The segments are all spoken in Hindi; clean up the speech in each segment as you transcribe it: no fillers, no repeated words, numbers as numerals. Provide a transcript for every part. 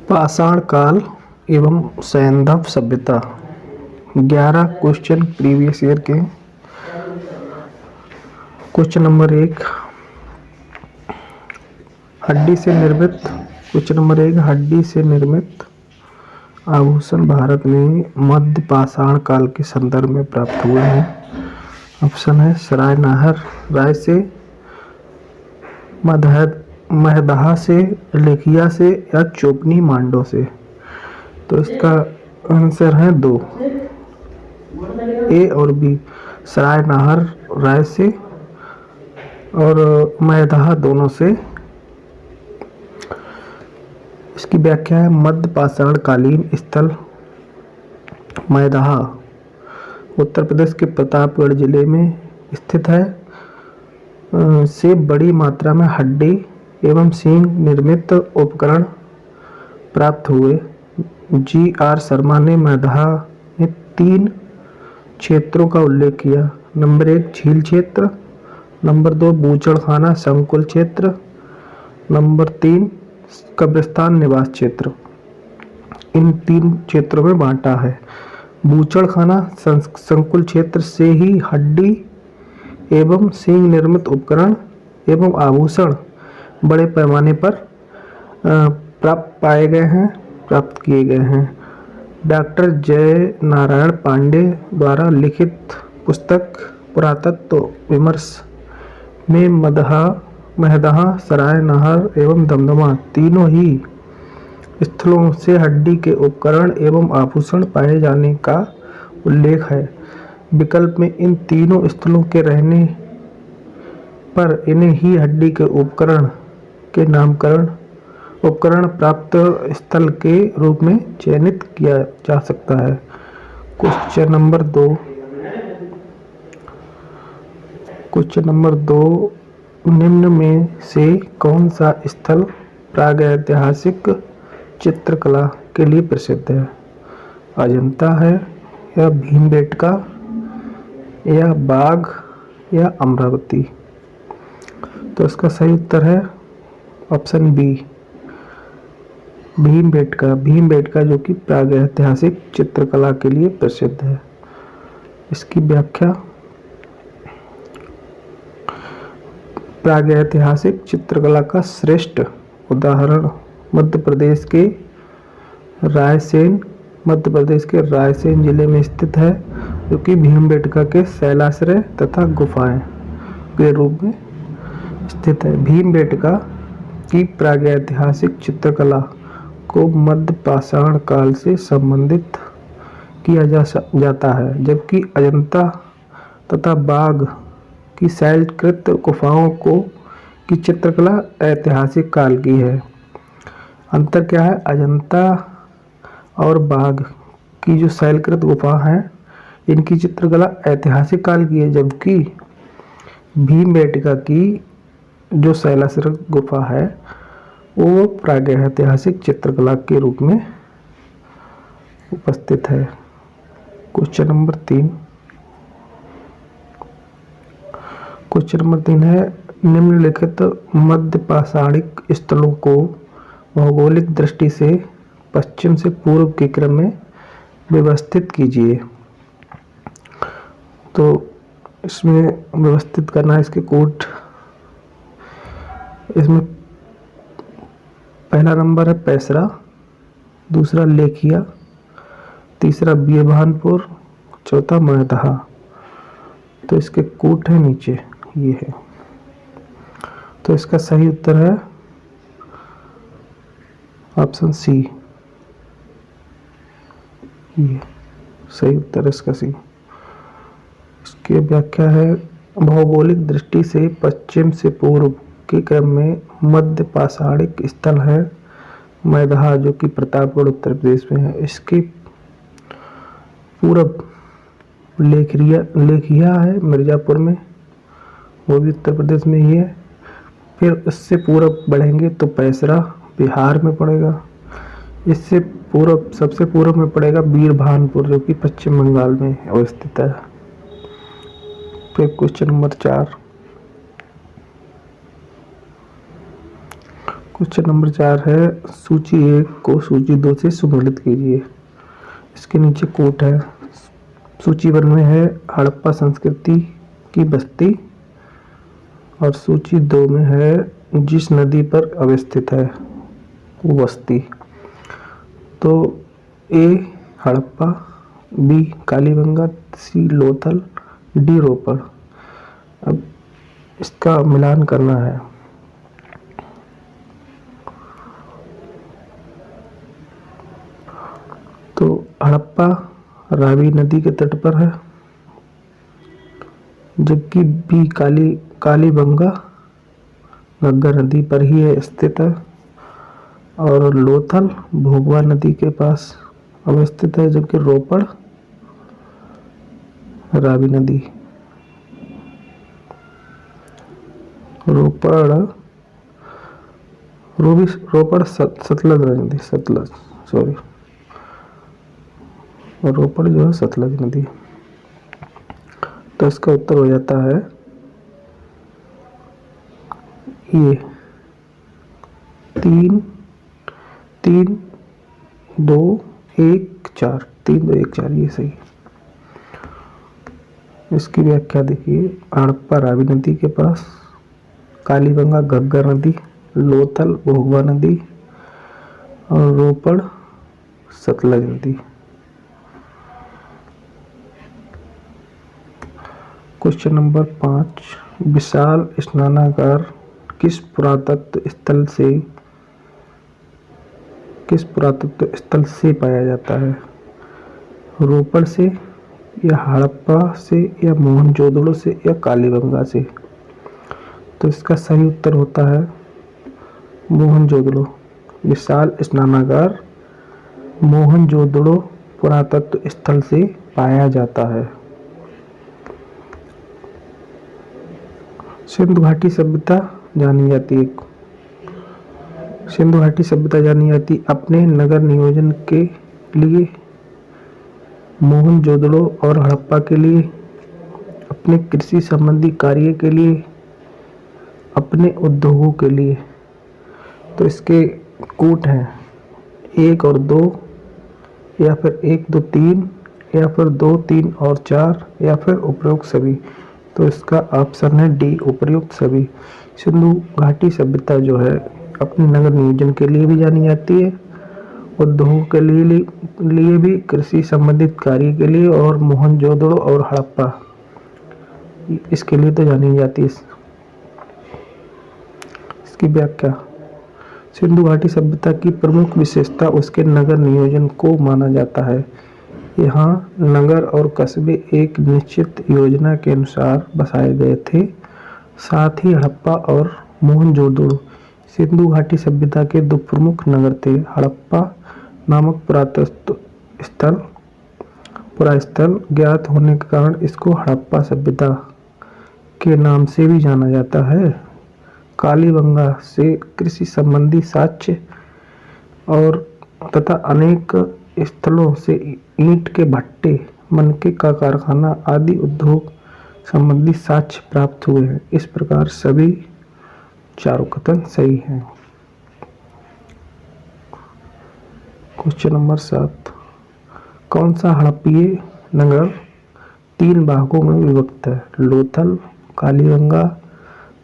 पाषाण काल एवं सैंधव सभ्यता। 11 क्वेश्चन प्रीवियस ईयर के। क्वेश्चन नंबर 1, हड्डी से निर्मित। क्वेश्चन नंबर 1, हड्डी से निर्मित आभूषण भारत में मध्य पाषाण काल के संदर्भ में प्राप्त हुए हैं। ऑप्शन है सराय नाहर राय से, महदहा से, लेखिया से या चोपनी मांडो से। तो इसका आंसर है 2, ए और बी, सराय नाहर राय से और महदहा दोनों से। इसकी व्याख्या है मध्य पाषाण कालीन स्थल महदहा उत्तर प्रदेश के प्रतापगढ़ जिले में स्थित है। से बड़ी मात्रा में हड्डी एवं सींग निर्मित उपकरण प्राप्त हुए। जी.आर. शर्मा ने महदहा में 3 क्षेत्रों का उल्लेख किया। नंबर 1 झील क्षेत्र, नंबर 2 बूचड़खाना संकुल क्षेत्र, नंबर 3 कब्रिस्तान निवास क्षेत्र। इन 3 क्षेत्रों में बांटा है। बूचड़खाना संकुल क्षेत्र से ही हड्डी एवं सींग निर्मित उपकरण एवं आभूषण बड़े पैमाने पर प्राप्त किए गए हैं। डॉक्टर जय नारायण पांडे द्वारा लिखित पुस्तक पुरातत्व विमर्श में महदहा, सराय नाहर एवं दमदमा तीनों ही स्थलों से हड्डी के उपकरण एवं आभूषण पाए जाने का उल्लेख है। विकल्प में इन तीनों स्थलों के रहने पर इन्हें ही हड्डी के उपकरण के उपकरण प्राप्त स्थल के रूप में चयनित किया जा सकता है। क्वेश्चन नंबर 2, निम्न में से कौन सा स्थल प्रागैतिहासिक चित्रकला के लिए प्रसिद्ध है? अजंता है या भीमबेटका या बाघ या अमरावती। तो इसका सही उत्तर है ऑप्शन बी, भीमबेटका जो कि प्रागैतिहासिक चित्रकला के लिए प्रसिद्ध है। इसकी व्याख्या, प्रागैतिहासिक चित्रकला का श्रेष्ठ उदाहरण मध्य प्रदेश के रायसेन जिले में स्थित है, जो कि भीमबेटका के शैलाश्रय तथा गुफाएं के रूप में स्थित है। भीमबेटका की प्रागैतिहासिक चित्रकला को मध्य पाषाण काल से संबंधित किया जाता है, जबकि अजंता तथा बाघ की शैलकृत गुफाओं की चित्रकला ऐतिहासिक काल की है। अंतर क्या है? अजंता और बाघ की जो शैलकृत गुफा हैं, इनकी चित्रकला ऐतिहासिक काल की है, जबकि भीमबेटका की जो शैलाश्रय गुफा है वो प्रागैतिहासिक चित्रकला के रूप में उपस्थित है। क्वेश्चन नंबर 3 है, निम्नलिखित मध्य पाषाणिक स्थलों को भौगोलिक दृष्टि से पश्चिम से पूर्व के क्रम में व्यवस्थित कीजिए। तो इसमें व्यवस्थित करना है इसके कोड। इसमें पहला नंबर है पैसरा, दूसरा लेखिया, तीसरा बीरभानपुर, चौथा महदहा। तो इसके कूट है नीचे, ये है। तो इसका सही उत्तर है ऑप्शन सी, ये सही उत्तर है इसका सी। इसकी व्याख्या है भौगोलिक दृष्टि से पश्चिम से पूर्व के क्रम में मध्य पाषाणिक स्थल है महदहा, जो कि प्रतापगढ़ उत्तर प्रदेश में है। इसके पूरब लेखिया है मिर्जापुर में, वो भी उत्तर प्रदेश में ही है। फिर उससे पूरब बढ़ेंगे तो पैसरा बिहार में पड़ेगा। इससे पूरब, सबसे पूर्व में पड़ेगा बीरभानपुर, जो कि पश्चिम बंगाल में अवस्थित है। फिर क्वेश्चन नंबर 4, क्वेश्चन नंबर 4 है, सूची 1 को सूची 2 से सम्मिलित कीजिए। इसके नीचे कोट है। सूची 1 में है हड़प्पा संस्कृति की बस्ती, और सूची 2 में है जिस नदी पर अवस्थित है वो बस्ती। तो ए हड़प्पा, बी कालीबंगा, सी लोथल, डी रोपड़। अब इसका मिलान करना है। तो हड़प्पा रावी नदी के तट पर है, जबकि बी कालीबंगा घग्गर नदी पर ही है स्थित है, और लोथल भोगवा नदी के पास अवस्थित है, जबकि रोपड़ रावी नदी रोपड़ सतलज नदी, रोपड़ जो है सतलज नदी। तो इसका उत्तर हो जाता है ये 3 3 2 1 4, 3 2 1 4, ये सही। इसकी व्याख्या देखिए, हड़प्पा रावी नदी के पास, कालीबंगा घग्गर नदी, लोथल भोगवा नदी और रोपड़ सतलज नदी। क्वेश्चन नंबर 5, विशाल स्नानागार किस पुरातत्व स्थल से पाया जाता है? रोपड़ से, या हड़प्पा से, या मोहनजोदड़ो से, या कालीबंगा से? तो इसका सही उत्तर होता है मोहनजोदड़ो। विशाल स्नानागार मोहनजोदड़ो पुरातत्व स्थल से पाया जाता है। सिंधु घाटी सभ्यता जानी जाती है। सिंधु घाटी सभ्यता जानी जाती अपने नगर नियोजन के लिए, मोहनजोदड़ो और हड़प्पा के लिए, अपने कृषि संबंधी कार्य के लिए, अपने उद्योगों के लिए। तो इसके कूट हैं 1 और 2, या फिर 1 2 3, या फिर 2 3 और 4, या फिर उपरोक्त सभी। तो इसका ऑप्शन है डी, उपयुक्त सभी। सिंधु घाटी सभ्यता जो है अपने नगर नियोजन के लिए भी जानी जाती है, उद्योगों के लिए भी, कृषि संबंधित कार्य के लिए, और मोहनजोदड़ो और हड़प्पा इसके लिए तो जानी जाती है। इसकी व्याख्या, सिंधु घाटी सभ्यता की प्रमुख विशेषता उसके नगर नियोजन को माना जाता है। यहाँ नगर और कस्बे एक निश्चित योजना के अनुसार बसाए गए थे। साथ ही हड़प्पा और मोहनजोदड़ो सिंधु घाटी सभ्यता के 2 प्रमुख नगर थे। हड़प्पा नामक पुरास्थल ज्ञात होने के कारण इसको हड़प्पा सभ्यता के नाम से भी जाना जाता है। कालीबंगा से कृषि संबंधी साक्ष्य और तथा अनेक स्थलों से ईंट के भट्टे, मनके का कारखाना आदि उद्योग संबंधी साक्ष्य प्राप्त हुए हैं। इस प्रकार सभी चारों कथन सही हैं। क्वेश्चन नंबर 7, कौन सा हड़प्पीय नगर 3 भागों में विभक्त है? लोथल, कालीबंगा,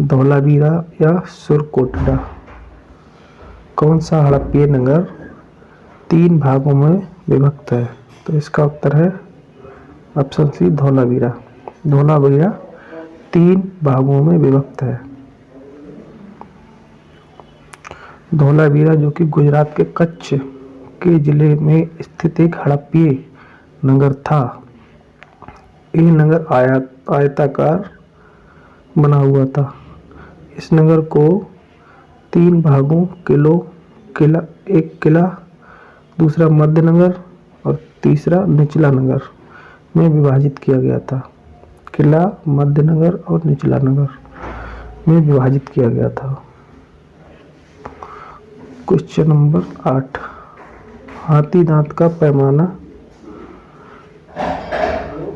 धौलावीरा या सुरकोटड़ा? कौन सा हड़प्पीय नगर 3 भागों में विभक्त है? तो इसका उत्तर है ऑप्शन सी, धौलावीरा। धौलावीरा 3 भागों में विभक्त है। धौलावीरा जो कि गुजरात के कच्छ के जिले में स्थित एक हड़प्पीय नगर था। यह नगर आयताकार बना हुआ था। इस नगर को 3 भागों, एक किला, दूसरा मध्य नगर और तीसरा निचला नगर में विभाजित किया गया था। किला, मध्य नगर और निचला नगर में विभाजित किया गया था। क्वेश्चन नंबर 8, हाथी दांत का पैमाना।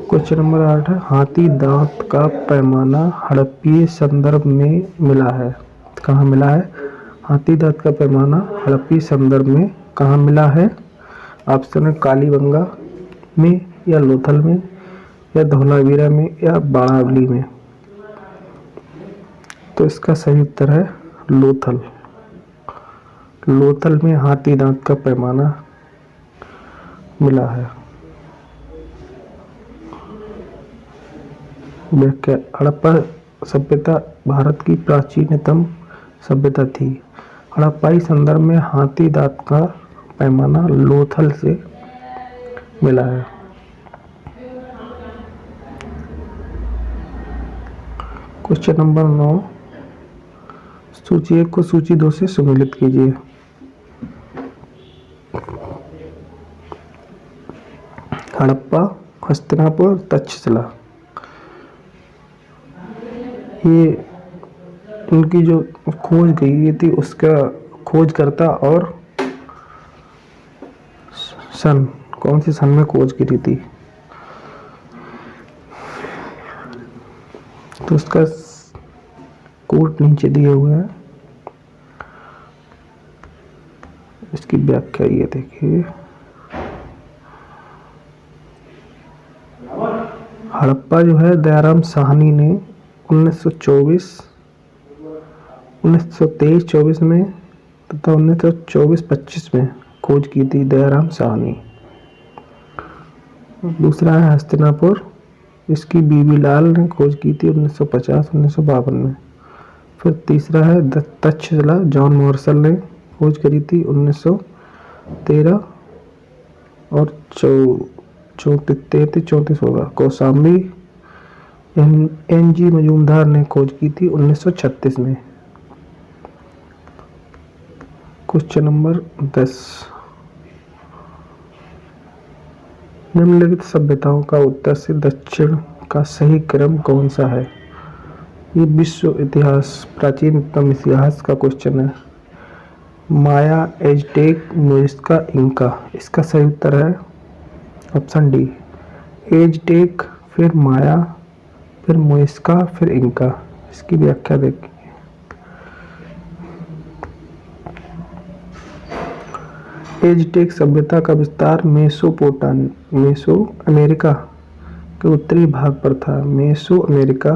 क्वेश्चन नंबर 8 है, हाथी दांत का पैमाना हड़प्पीय संदर्भ में मिला है। कहाँ मिला है? हाथी दांत का पैमाना हड़प्पी संदर्भ में कहाँ मिला है? ऑप्शन है कालीबंगा में, या लोथल में, या धौलावीरा में, या बाड़ावली में। तो इसका सही उत्तर है लोथल। लोथल में हाथी दांत का पैमाना मिला है। व्याख्या: हड़प्पा सभ्यता भारत की प्राचीनतम सभ्यता थी। हड़प्पाई संदर्भ में हाथी दांत का पैमाना लोथल से मिला है। क्वेश्चन नंबर 9, सूची 1 को सूची 2 से सम्मिलित कीजिए। हड़प्पा, हस्तिनापुर, तक्षशिला, ये उनकी जो खोज गई थी उसका खोजकर्ता और सन, कौन सी सन में खोज की थी? तो उसका कोड नीचे दिए हुए हैं। इसकी व्याख्या ये देखिए। हड़प्पा जो है दयाराम साहनी ने 1923-24 में तथा 1924-25 में खोज की थी दयाराम साहनी। दूसरा है हस्तिनापुर, इसकी बीबी लाल ने खोज की थी 1950-1952 में। फिर तीसरा है तक्षशिला, जॉन मार्शल ने खोज करी थी 1913 और 34 होगा। कौशाम्बी NG मजूमदार ने खोज की थी 1936 में। क्वेश्चन नंबर 10, निम्नलिखित सभ्यताओं का उत्तर से दक्षिण का सही क्रम कौन सा है? ये विश्व इतिहास, प्राचीनतम इतिहास का क्वेश्चन है। माया, एज़टेक, मुइज़्का, इंका। इसका सही उत्तर है ऑप्शन डी, एज़टेक, फिर माया, फिर मुइज़्का, फिर इंका। इसकी व्याख्या देखिए। एज़टेक सभ्यता का विस्तार मेसो अमेरिका के उत्तरी भाग पर था। मेसो अमेरिका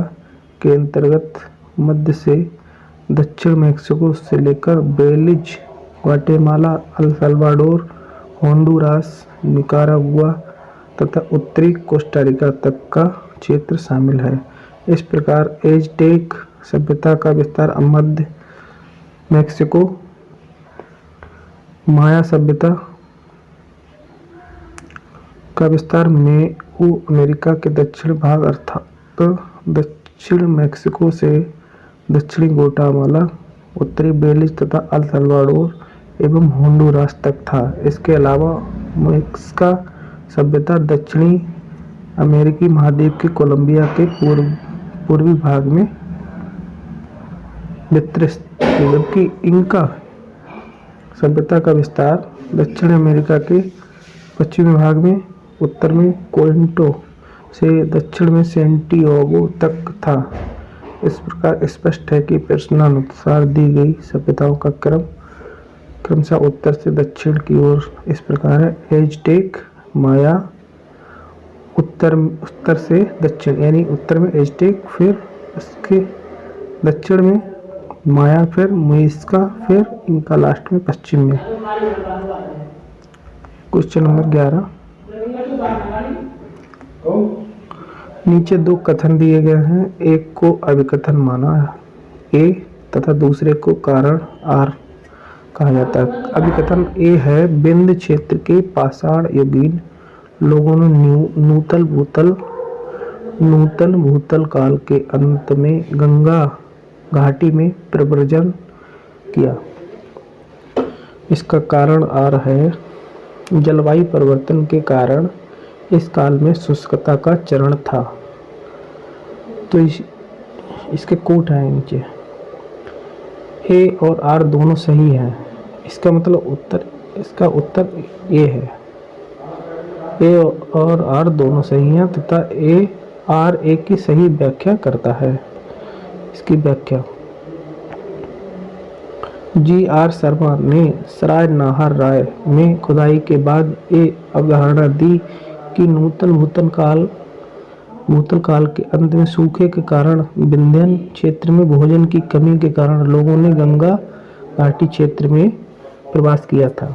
के अंतर्गत मध्य से दक्षिण मैक्सिको से लेकर Belize, Guatemala, El Salvador, Honduras, Nicaragua तथा उत्तरी कोस्टारिका तक का क्षेत्र शामिल है। इस प्रकार एज़टेक सभ्यता का विस्तार मध्य मैक्सिको, माया सभ्यता का विस्तार मेसो अमेरिका के दक्षिण भाग अर्थात दक्षिण मैक्सिको से दक्षिणी ग्वाटेमाला, उत्तरी बेलिज तथा अल साल्वाडोर एवं होंडुरास तक था। इसके अलावा मुइज़्का सभ्यता दक्षिणी अमेरिकी महाद्वीप के कोलंबिया के पूर्वी भाग में विस्तृत, जबकि इंका सभ्यता का विस्तार दक्षिण अमेरिका के पश्चिमी भाग में, उत्तर में क्विंटो से दक्षिण में सैंटियागो तक था। इस प्रकार स्पष्ट है कि प्रश्नानुसार दी गई सभ्यताओं का क्रमशः उत्तर से दक्षिण की ओर इस प्रकार है। एज़टेक, माया, उत्तर से दक्षिण, यानी उत्तर में एज़टेक, फिर उसके दक्षिण में माया, फिर मुइज़्का, फिर इंका, लास्ट में पश्चिम में। क्वेश्चन नंबर 11, नीचे दो कथन दिए गए हैं। एक को अभिकथन माना ए तथा दूसरे को कारण आर कहा जाता है। अभिकथन ए है, विंध्य क्षेत्र के पाषाण युगीन लोगों ने नूतन भूतल काल के अंत में गंगा घाटी में प्रव्रजन किया। इसका कारण आर है, जलवायु परिवर्तन के कारण इस काल में शुष्कता का चरण था। तो इसके कोट है नीचे। ए और आर दोनों सही हैं। इसका मतलब इसका उत्तर ए है। ए और आर दोनों सही हैं तथा ए आर ए की सही व्याख्या करता है। इसकी व्याख्या, जी आर शर्मा ने सराय नाहर राय में खुदाई के बाद ये अवधारणा दी कि भूतल काल के अंत में सूखे के कारण विंध्य क्षेत्र में भोजन की कमी के कारण लोगों ने गंगा घाटी क्षेत्र में प्रवास किया था।